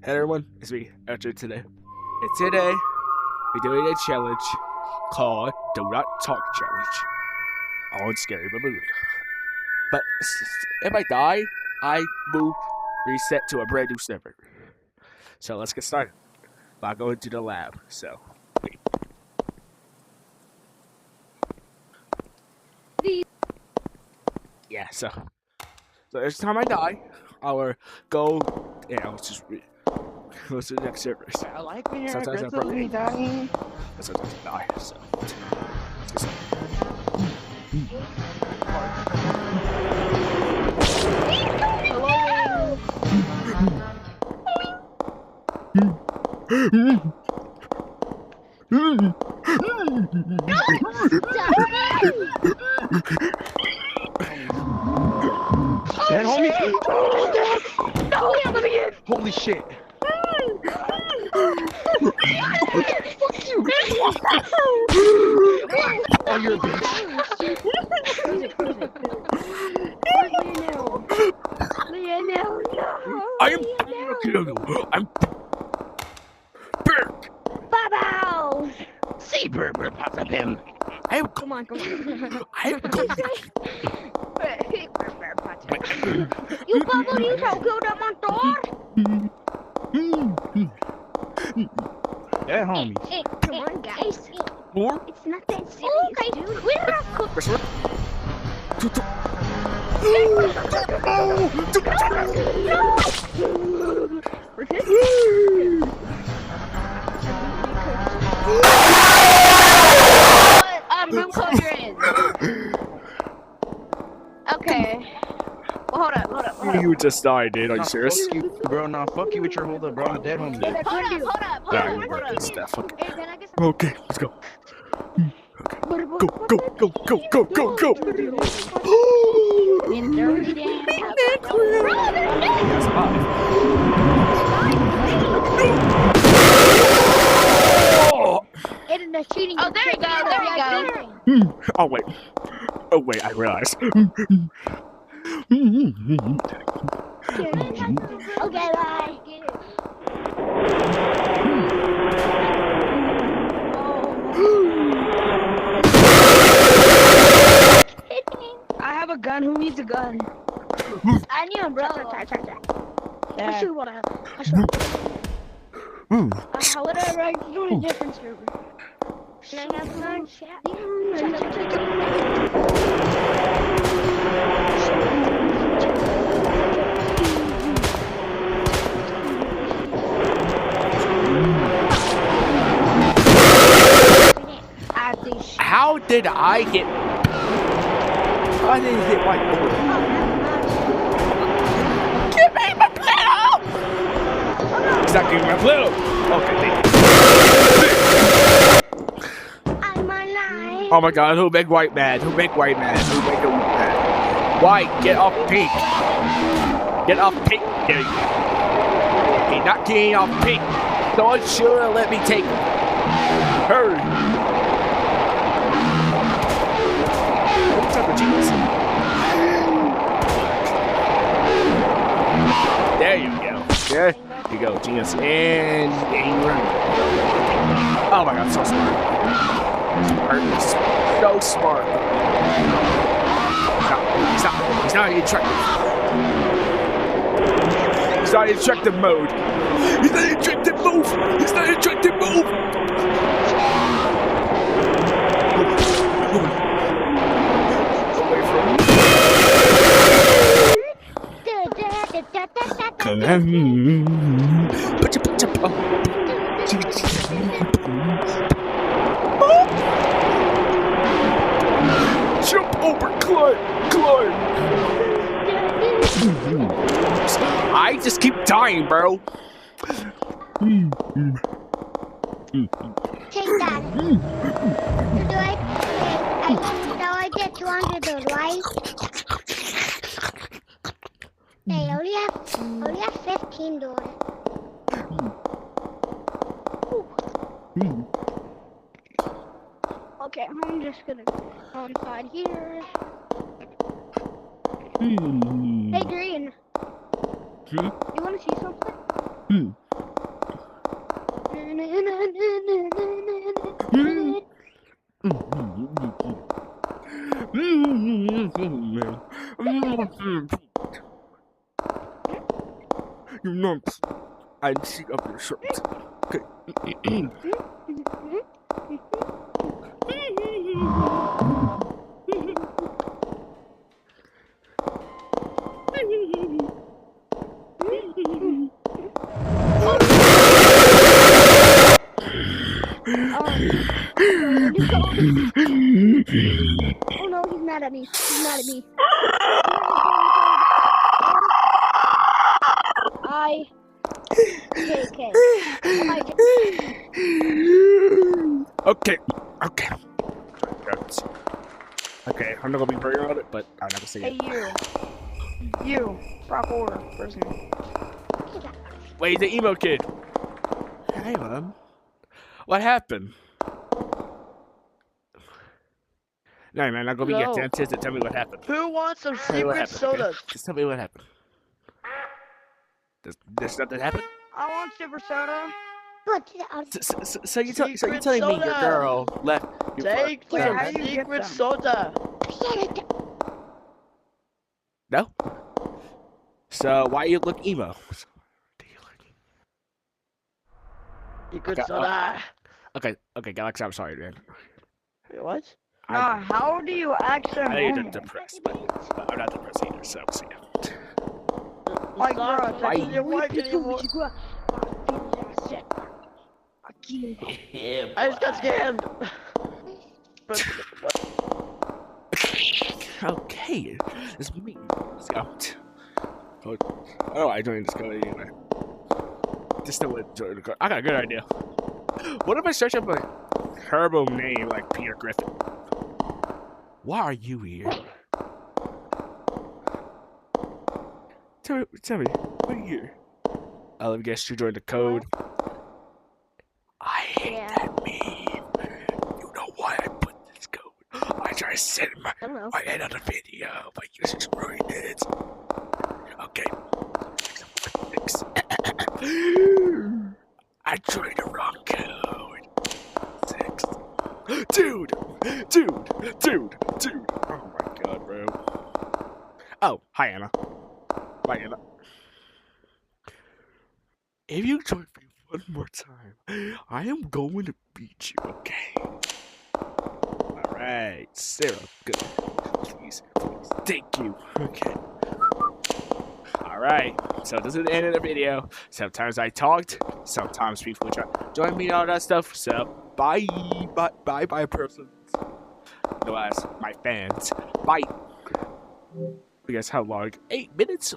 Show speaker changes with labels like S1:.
S1: Hey everyone, it's me, Archer today. And today, we're doing a challenge called Do Not Talk Challenge on Scary Baboon. But if I die, I move reset to a brand new server. So let's get started by going to the lab. So, wait. Yeah, so every time I die, I'll go, I'll just go to the next server.
S2: I like when you're
S1: Sometimes I
S2: aggressively dying.
S1: Sometimes I die, so let's get started.
S2: Dead homie! No! Let me in! Holy shit! Fuck you! Oh, you're a bitch!
S1: I am gonna kill you! I'm Burke!
S3: Bow!
S2: See, Berber, pop him!
S3: Come on.
S1: I'm going
S3: You bubble, you shall kill them on door.
S2: Dead homies.
S3: Hey, come on, guys.
S1: More?
S3: It's not that serious, dude. We're not cooking. Room closure in. Okay. Well, hold up.
S1: You just died, dude. Are you
S2: Nah,
S1: serious?
S2: Fuck you, bro. Nah, fuck you with your hold up, bro. I'm a dead homie.
S3: Hold up.
S1: It's that fucking...
S3: Hey, can I get some?
S1: Okay, let's go. Go.
S3: In 30 days.
S1: Yes,
S3: It is cheating. Oh, there you go.
S1: Oh, wait, I realized.
S3: Okay, bye.
S4: I have a gun. Who needs a gun?
S3: I knew him, bro. Try.
S4: Yeah.
S3: I shoot whatever. Whatever. I do a different server. Can I have fun?
S1: How did I get... I didn't hit my board. Give me my Pluto! He's not giving me my Pluto. Okay, thank you.
S3: I'm alive.
S1: Oh my god, who make white mad? Who make white mad? White, get off pink. Get off pink. There you go. He's not getting off pink. Someone should have let me take him. Hurry. There you go. There you go, genius. And you run. Oh my god, so smart. So smart. He's not in attractive mode. He's not in attractive move. Away from me. Jump over, climb. I just keep dying, bro.
S3: Take that. I get 200, right? Hey, I only have $15. Okay, I'm just gonna go inside here. Hey, Green. You wanna see something?
S1: You know, I see up your shirt. Okay.
S3: Oh no, he's mad at me. He's mad at me. I-K-K.
S1: Okay. Okay, I'm not gonna be very on it, but I'm not gonna say
S4: Hey,
S1: it.
S4: you, proper order person.
S1: Wait, the emo kid. Hey, man. What happened? No, man, I'm gonna be
S2: Hello.
S1: attentive to tell me what happened.
S2: Who wants some
S1: Tell me what
S2: secret
S1: happened, okay?
S2: sodas?
S1: Just tell me what happened. Does something happen?
S4: I want super soda.
S1: So you're telling
S2: Secret
S1: me your
S2: soda.
S1: girl left you
S2: Take
S1: for
S2: some
S4: how do you get
S2: secret
S4: them?
S2: soda.
S1: No? So why you look emo?
S2: Secret
S1: Okay,
S2: soda.
S1: Okay, Galaxy, I'm sorry, man.
S2: Wait, what?
S4: Nah, how do you accent
S1: I know you're
S4: normal?
S1: depressed, but I'm not depressed either, so see ya.
S4: Like,
S2: Stop
S4: bro,
S2: talking
S1: why-
S2: to your wife anymore. I just got scammed.
S1: Okay, it's me. Scout. Oh, I joined this code anyway. Just don't join the code. I got a good idea. What if I search up a herbal name like Peter Griffin? Why are you here? Tell me, why are you here? Let me guess, you joined the code. I hate that meme. You know why I put this code? I tried to send my head on a video, but you destroyed it. Okay. Fix. I tried the wrong code. 6. Dude! Oh my god, bro. Oh, hi Anna. Bye, Anna. If you join me one more time, I am going to beat you, okay? Alright, Sarah, good. Please, thank you. Okay. Alright, so this is the end of the video. Sometimes I talked, sometimes people try to join me and all that stuff, so bye, persons. No, as my fans. Bye. You guys, how long? 8 minutes?